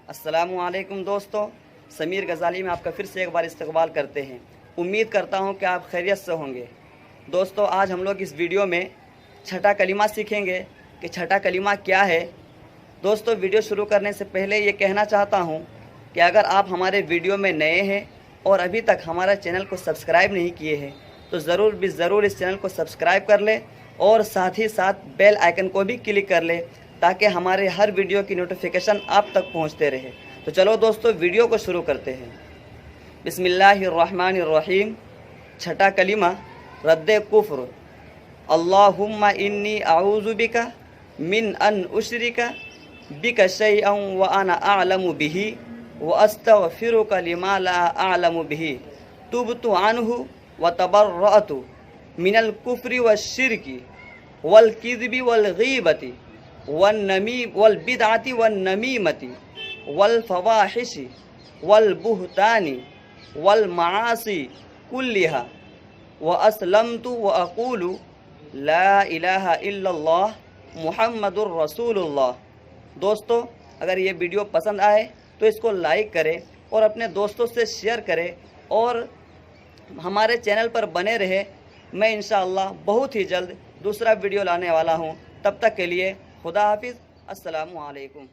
अस्सलामु अलैकुम दोस्तों, समीर गज़ाली में आपका फिर से एक बार इस्तकबाल करते हैं। उम्मीद करता हूं कि आप खैरियत से होंगे। दोस्तों, आज हम लोग इस वीडियो में छठा कलिमा सीखेंगे कि छठा कलिमा क्या है। दोस्तों, वीडियो शुरू करने से पहले ये कहना चाहता हूं कि अगर आप हमारे वीडियो में नए हैं और अभी तक हमारा चैनल को सब्सक्राइब नहीं किए हैं तो ज़रूर इस चैनल को सब्सक्राइब कर लें और साथ ही साथ बेल आइकन को भी क्लिक कर लें ताकि हमारे हर वीडियो की नोटिफिकेशन आप तक पहुंचते रहे। तो चलो दोस्तों, वीडियो को शुरू करते हैं। बिस्मिल्लाहिर्रहमानिर्रहीम। छठा कलिमा रद्दे कुफ्र। अल्लाहुम्मा इन्नी आऊज़ु बिका मिन अन उशरिका बिका शैअन व अना अअलमु बिही व अस्तगफिरुका लिमा ला अअलमु बिही तुबतु अन्हु व तबर्रअतु मिनल कुफ्रि व शिरकी वल किज़्बि वल गीबति वल बिदअति वन नमीमति वल फवाहिशी वल बुहतानी वल मासी कुल्लिहा व अस्लमतु व अक़ूलु ला इलाहा इल्लल्लाह मुहम्मदुर रसूलुल्लाह। दोस्तों, अगर ये वीडियो पसंद आए तो इसको लाइक करें और अपने दोस्तों से शेयर करें और हमारे चैनल पर बने रहे। मैं इंशाअल्लाह बहुत ही जल्द दूसरा वीडियो लाने वाला हूँ। तब तक के लिए खुदा हाफिज़। अस्सलामु अलैकुम।